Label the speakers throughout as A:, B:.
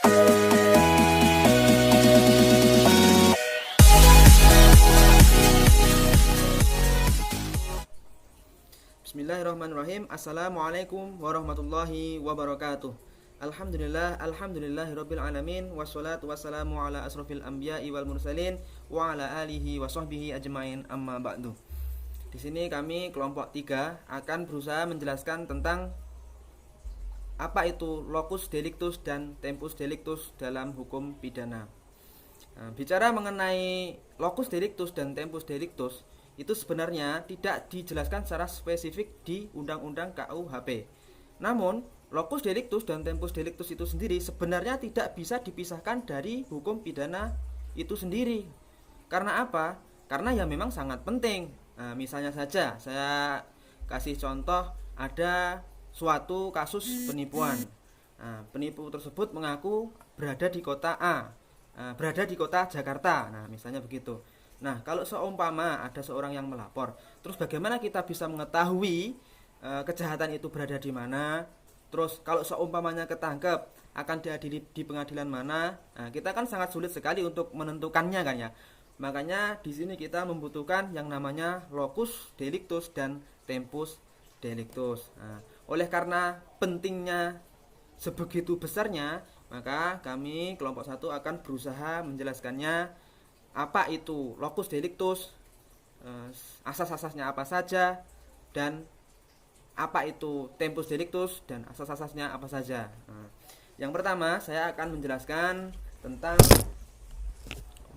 A: Bismillahirrahmanirrahim. Assalamualaikum warahmatullahi wabarakatuh. Alhamdulillahirabbil alamin, wassalatu wassalamu ala asrofil anbiya'i wal mursalin wa ala alihi wa sahbihi ajmain, amma ba'du. Di sini kami kelompok 3 akan berusaha menjelaskan tentang apa itu locus delictus dan tempus delictus dalam hukum pidana. Bicara mengenai locus delictus dan tempus delictus, itu sebenarnya tidak dijelaskan secara spesifik di Undang-Undang KUHP. Namun, locus delictus dan tempus delictus itu sendiri sebenarnya tidak bisa dipisahkan dari hukum pidana itu sendiri. Karena apa? Karena ya memang sangat penting. Misalnya saja, saya kasih contoh, ada suatu kasus penipuan. Penipu tersebut mengaku berada di kota A, berada di kota Jakarta. Misalnya begitu. Nah, kalau seumpama ada seorang yang melapor, terus bagaimana kita bisa mengetahui kejahatan itu berada di mana? Terus kalau seumpamanya ketangkep, akan diadili di pengadilan mana? Kita kan sangat sulit sekali untuk menentukannya kan ya. Makanya di sini kita membutuhkan yang namanya locus delictus dan tempus delictus. Oleh karena pentingnya sebegitu besarnya, maka kami kelompok 1 akan berusaha menjelaskannya. Apa itu locus delictus, asas-asasnya apa saja, dan apa itu tempus delictus dan asas-asasnya apa saja. Yang pertama saya akan menjelaskan tentang,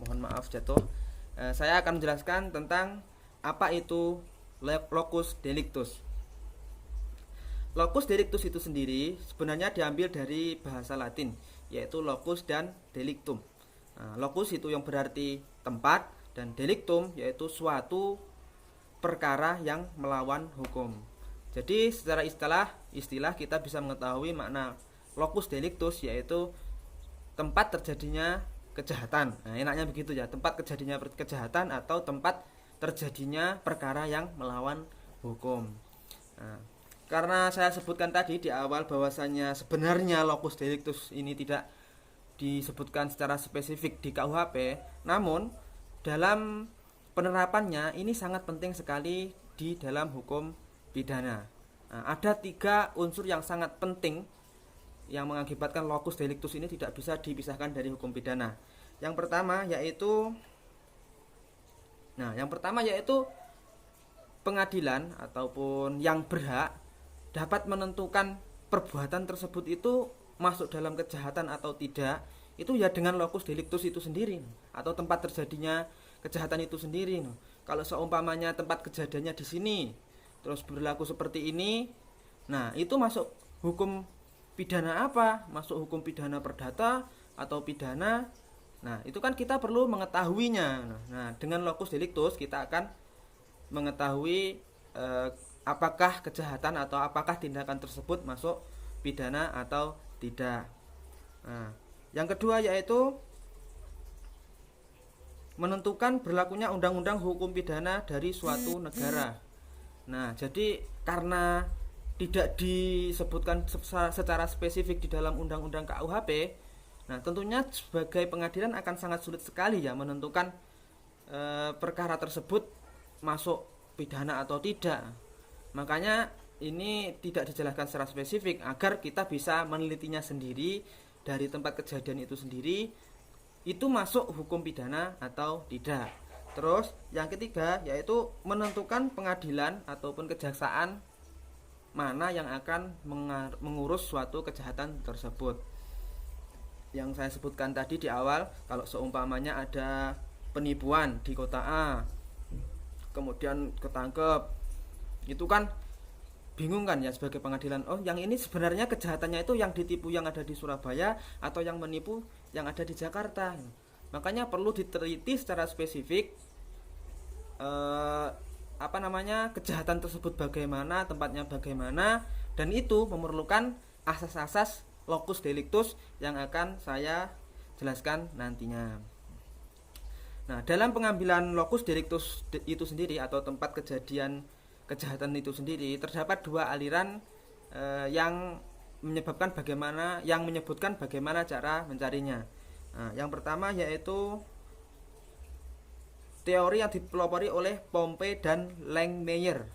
A: mohon maaf jatuh, saya akan menjelaskan tentang apa itu locus delictus. Locus delictus itu sendiri sebenarnya diambil dari bahasa Latin, yaitu locus dan delictum. Locus itu yang berarti tempat, dan delictum yaitu suatu perkara yang melawan hukum. Jadi secara istilah kita bisa mengetahui makna locus delictus yaitu tempat terjadinya kejahatan. Enaknya begitu ya, tempat terjadinya kejahatan atau tempat terjadinya perkara yang melawan hukum. Karena saya sebutkan tadi di awal bahwasanya sebenarnya locus delictus ini tidak disebutkan secara spesifik di KUHP, namun dalam penerapannya ini sangat penting sekali di dalam hukum pidana. Ada 3 unsur yang sangat penting yang mengakibatkan locus delictus ini tidak bisa dipisahkan dari hukum pidana. Yang pertama yaitu pengadilan ataupun yang berhak dapat menentukan perbuatan tersebut itu masuk dalam kejahatan atau tidak, itu ya dengan locus delictus itu sendiri atau tempat terjadinya kejahatan itu sendiri. Kalau seumpamanya tempat kejadiannya di sini terus berlaku seperti ini, nah itu masuk hukum pidana apa? Masuk hukum pidana perdata atau pidana. Nah, itu kan kita perlu mengetahuinya. Nah, dengan locus delictus kita akan mengetahui apakah kejahatan atau apakah tindakan tersebut masuk pidana atau tidak. Yang kedua yaitu menentukan berlakunya undang-undang hukum pidana dari suatu negara. Nah, jadi karena tidak disebutkan secara spesifik di dalam undang-undang KUHP, nah tentunya sebagai pengadilan akan sangat sulit sekali ya menentukan perkara tersebut masuk pidana atau tidak. Makanya ini tidak dijelaskan secara spesifik agar kita bisa menelitinya sendiri dari tempat kejadian itu sendiri, itu masuk hukum pidana atau tidak. Terus yang ketiga yaitu menentukan pengadilan ataupun kejaksaan mana yang akan mengurus suatu kejahatan tersebut. Yang saya sebutkan tadi di awal, kalau seumpamanya ada penipuan di kota A, kemudian ketangkep, itu kan bingung kan ya sebagai pengadilan, oh yang ini sebenarnya kejahatannya itu yang ditipu yang ada di Surabaya atau yang menipu yang ada di Jakarta. Makanya perlu diteliti secara spesifik kejahatan tersebut bagaimana, tempatnya bagaimana, dan itu memerlukan asas-asas locus delictus yang akan saya jelaskan nantinya. Nah, dalam pengambilan locus delictus itu sendiri atau tempat kejadian kejahatan itu sendiri, terdapat 2 aliran yang menyebutkan bagaimana cara mencarinya. Nah, yang pertama yaitu teori yang dipelopori oleh Pompey dan Langmuir,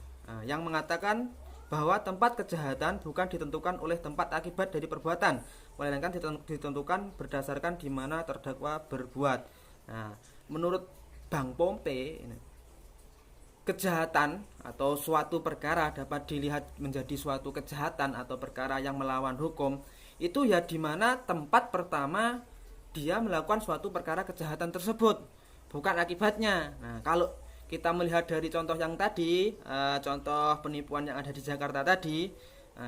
A: yang mengatakan bahwa tempat kejahatan bukan ditentukan oleh tempat akibat dari perbuatan, melainkan ditentukan berdasarkan di mana terdakwa berbuat. Nah, menurut Bang Pompey, kejahatan atau suatu perkara dapat dilihat menjadi suatu kejahatan atau perkara yang melawan hukum itu ya di mana tempat pertama dia melakukan suatu perkara kejahatan tersebut, bukan akibatnya. Nah, kalau kita melihat dari contoh yang tadi, contoh penipuan yang ada di Jakarta tadi,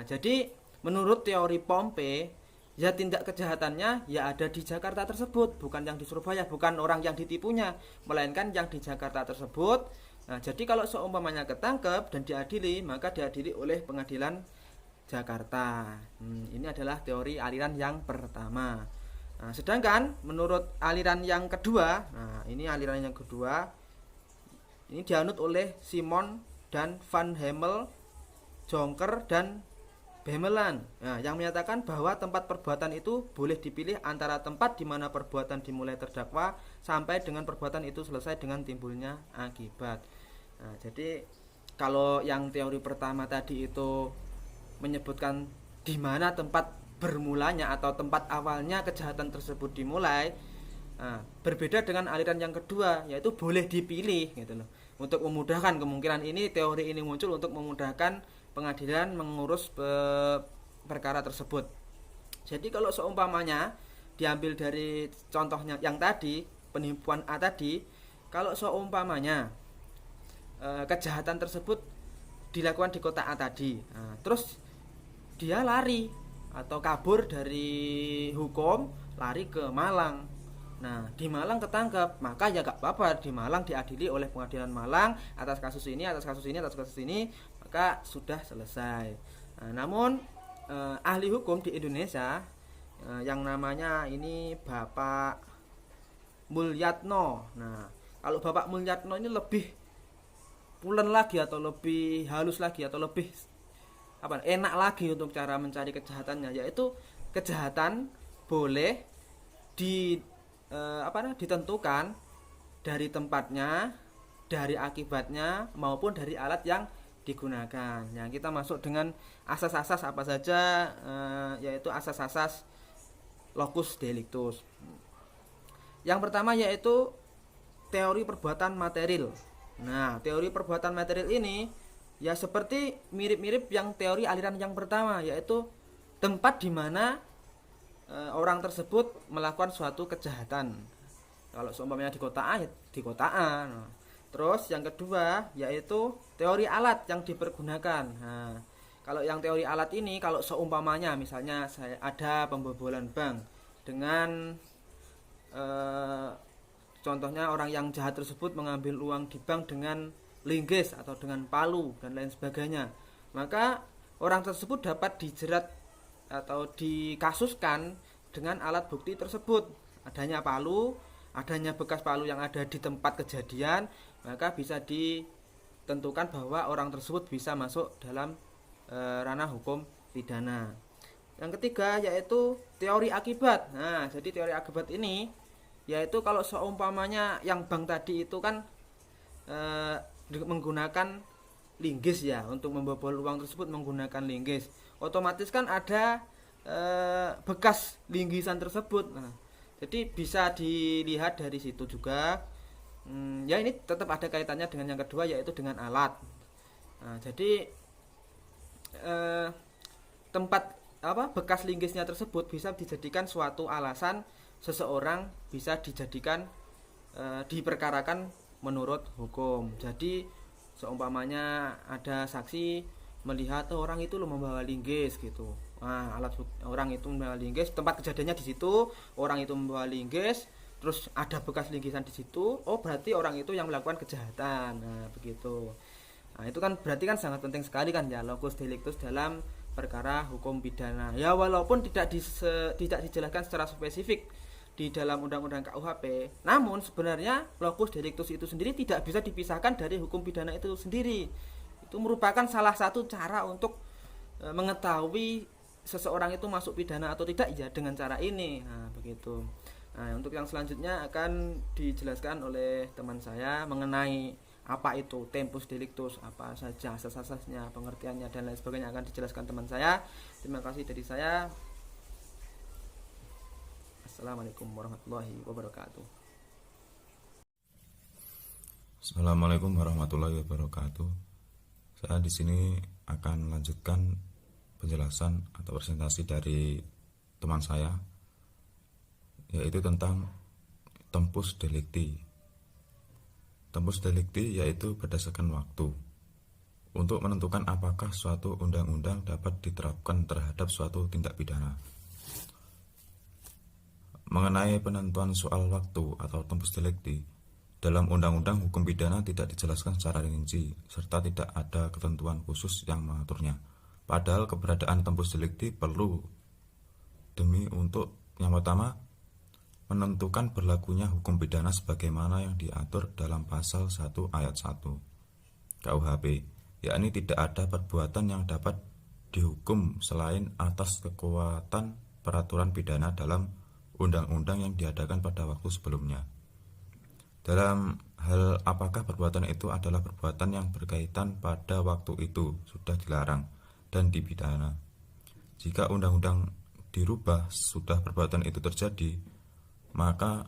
A: jadi menurut teori Pompey, ya tindak kejahatannya ya ada di Jakarta tersebut, bukan yang di Surabaya, bukan orang yang ditipunya, melainkan yang di Jakarta tersebut. Nah, jadi kalau seumpamanya ketangkep dan diadili, maka diadili oleh pengadilan Jakarta. Ini adalah teori aliran yang pertama. Nah, sedangkan menurut aliran yang kedua, ini aliran yang kedua, ini dianut oleh Simon dan Van Hemel, Jonker dan Bemelan, yang menyatakan bahwa tempat perbuatan itu boleh dipilih antara tempat di mana perbuatan dimulai terdakwa sampai dengan perbuatan itu selesai dengan timbulnya akibat. Nah, jadi kalau yang teori pertama tadi itu menyebutkan di mana tempat bermulanya atau tempat awalnya kejahatan tersebut dimulai, berbeda dengan aliran yang kedua, yaitu boleh dipilih gitu loh. Untuk memudahkan, kemungkinan ini teori ini muncul untuk memudahkan pengadilan mengurus perkara tersebut. Jadi kalau seumpamanya diambil dari contohnya yang tadi, penipuan A tadi, kalau seumpamanya kejahatan tersebut dilakukan di kota A tadi, terus dia lari atau kabur dari hukum, lari ke Malang. Nah, di Malang ketangkep, maka ya gak apa-apa, di Malang diadili oleh pengadilan Malang atas kasus ini, maka sudah selesai. Namun ahli hukum di Indonesia, yang namanya ini Bapak Mulyatno. Nah, kalau Bapak Mulyatno ini lebih pulen lagi atau lebih halus lagi atau lebih enak lagi untuk cara mencari kejahatannya, yaitu kejahatan boleh ditentukan dari tempatnya, dari akibatnya maupun dari alat yang digunakan. Yang kita masuk dengan asas-asas apa saja, yaitu asas-asas locus delictus. Yang pertama yaitu teori perbuatan material. Nah, teori perbuatan material ini ya seperti mirip-mirip yang teori aliran yang pertama, yaitu tempat di mana orang tersebut melakukan suatu kejahatan. Kalau seumpamanya di kota A, ya di kota A. Nah, terus yang kedua yaitu teori alat yang dipergunakan. Nah, kalau yang teori alat ini, kalau seumpamanya misalnya saya ada pembobolan bank dengan contohnya orang yang jahat tersebut mengambil uang di bank dengan linggis atau dengan palu dan lain sebagainya, maka orang tersebut dapat dijerat atau dikasuskan dengan alat bukti tersebut, adanya palu, adanya bekas palu yang ada di tempat kejadian, maka bisa ditentukan bahwa orang tersebut bisa masuk dalam ranah hukum pidana. Yang ketiga yaitu teori akibat. Nah, jadi teori akibat ini yaitu kalau seumpamanya yang bank tadi itu kan menggunakan linggis ya, untuk membobol uang tersebut menggunakan linggis, otomatis kan ada bekas linggisan tersebut. Nah, jadi bisa dilihat dari situ juga. Ya ini tetap ada kaitannya dengan yang kedua yaitu dengan alat. Nah, jadi tempat bekas linggisnya tersebut bisa dijadikan suatu alasan seseorang bisa dijadikan diperkarakan menurut hukum. Jadi seumpamanya ada saksi melihat orang itu membawa linggis gitu. Nah, orang itu membawa linggis, tempat kejadiannya di situ, orang itu membawa linggis, terus ada bekas linggisan di situ. Oh, berarti orang itu yang melakukan kejahatan. Nah, begitu. Nah, itu kan berarti kan sangat penting sekali kan ya locus delictus dalam perkara hukum pidana. Ya walaupun tidak dijelaskan secara spesifik di dalam undang-undang KUHP, namun sebenarnya locus delictus itu sendiri tidak bisa dipisahkan dari hukum pidana itu sendiri. Itu merupakan salah satu cara untuk mengetahui seseorang itu masuk pidana atau tidak ya dengan cara ini. Nah, begitu. Nah, untuk yang selanjutnya akan dijelaskan oleh teman saya mengenai apa itu tempus delictus, apa saja asas-asasnya, pengertiannya dan lain sebagainya akan dijelaskan teman saya. Terima kasih dari saya. Assalamualaikum warahmatullahi wabarakatuh.
B: Assalamualaikum warahmatullahi wabarakatuh. Saya di sini akan melanjutkan penjelasan atau presentasi dari teman saya, yaitu tentang tempus delicti. Tempus delicti yaitu berdasarkan waktu untuk menentukan apakah suatu undang-undang dapat diterapkan terhadap suatu tindak pidana. Mengenai penentuan soal waktu atau tempus delicti, dalam undang-undang hukum pidana tidak dijelaskan secara rinci serta tidak ada ketentuan khusus yang mengaturnya. Padahal keberadaan tempus delicti perlu demi untuk yang pertama menentukan berlakunya hukum pidana sebagaimana yang diatur dalam pasal 1 ayat 1 KUHP, yakni tidak ada perbuatan yang dapat dihukum selain atas kekuatan peraturan pidana dalam undang-undang yang diadakan pada waktu sebelumnya. Dalam hal apakah perbuatan itu adalah perbuatan yang berkaitan pada waktu itu sudah dilarang dan dipidana. Jika undang-undang dirubah sudah perbuatan itu terjadi, maka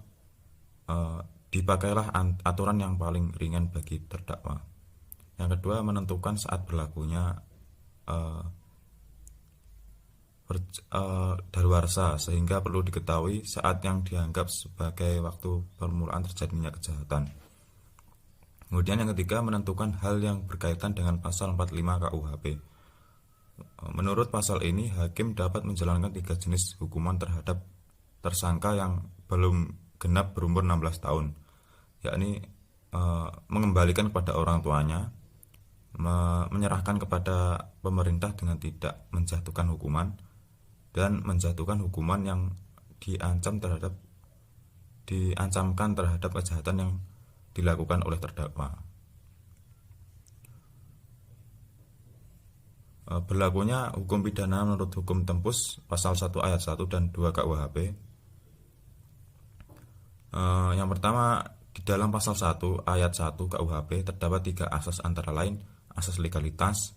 B: dipakailah aturan yang paling ringan bagi terdakwa. Yang kedua, menentukan saat berlakunya daluarsa, sehingga perlu diketahui saat yang dianggap sebagai waktu permulaan terjadinya kejahatan. Kemudian yang ketiga, menentukan hal yang berkaitan dengan pasal 45 KUHP. Menurut pasal ini, hakim dapat menjalankan 3 jenis hukuman terhadap tersangka yang belum genap berumur 16 tahun, yakni mengembalikan kepada orang tuanya, menyerahkan kepada pemerintah dengan tidak menjatuhkan hukuman, dan menjatuhkan hukuman yang diancamkan terhadap kejahatan yang dilakukan oleh terdakwa. Berlakunya hukum pidana menurut hukum tempus pasal 1 ayat 1 dan 2 KUHP. Yang pertama, di dalam pasal 1 ayat 1 KUHP terdapat 3 asas, antara lain asas legalitas,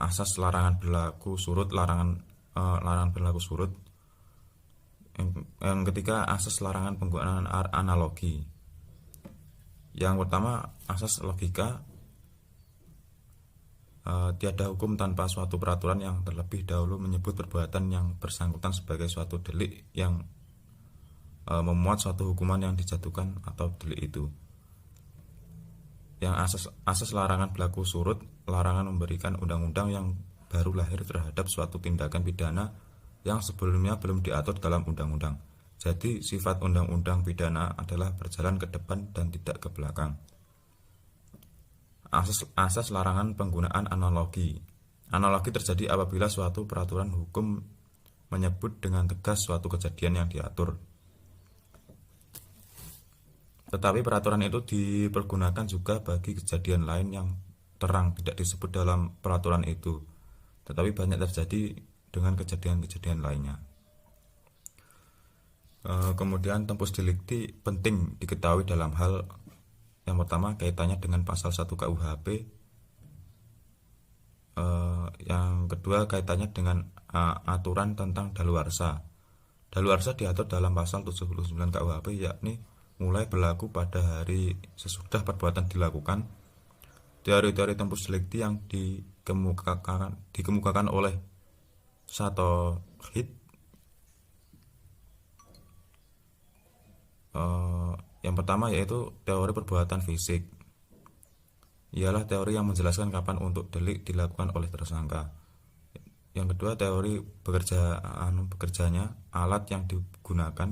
B: asas larangan berlaku surut, larangan berlaku surut. Yang ketiga, asas larangan penggunaan analogi. Yang pertama, asas logika. Tiada hukum tanpa suatu peraturan yang terlebih dahulu menyebut perbuatan yang bersangkutan sebagai suatu delik yang memuat suatu hukuman yang dijatuhkan atau delik itu. Yang asas larangan berlaku surut, larangan memberikan undang-undang yang baru lahir terhadap suatu tindakan pidana yang sebelumnya belum diatur dalam undang-undang. Jadi sifat undang-undang pidana adalah berjalan ke depan dan tidak ke belakang. Asas larangan penggunaan analogi. Analogi terjadi apabila suatu peraturan hukum menyebut dengan tegas suatu kejadian yang diatur, tetapi peraturan itu dipergunakan juga bagi kejadian lain yang terang tidak disebut dalam peraturan itu, tetapi banyak terjadi dengan kejadian-kejadian lainnya. Kemudian tempus delicti penting diketahui dalam hal yang pertama kaitannya dengan pasal 1 KUHP, yang kedua kaitannya dengan aturan tentang daluarsa. Daluarsa diatur dalam pasal 79 KUHP, yakni mulai berlaku pada hari sesudah perbuatan dilakukan. Teori-teori tempus delicti yang dikemukakan oleh Sato Hit yang pertama yaitu teori perbuatan fisik. Ialah teori yang menjelaskan kapan untuk delik dilakukan oleh tersangka. Yang kedua, teori bekerjanya alat yang digunakan,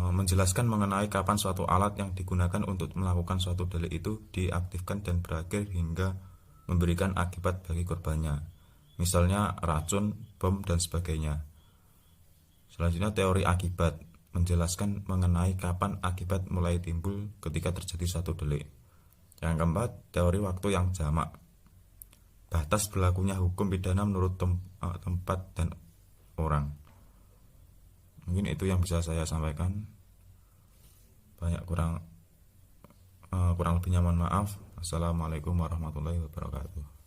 B: menjelaskan mengenai kapan suatu alat yang digunakan untuk melakukan suatu delik itu diaktifkan dan berakhir hingga memberikan akibat bagi korbannya, misalnya racun, bom, dan sebagainya. Selanjutnya, teori akibat menjelaskan mengenai kapan akibat mulai timbul ketika terjadi suatu delik. Yang keempat, teori waktu yang jamak batas berlakunya hukum pidana menurut tempat dan orang. Mungkin itu yang bisa saya sampaikan. Banyak kurang lebihnya mohon maaf. Assalamualaikum warahmatullahi wabarakatuh.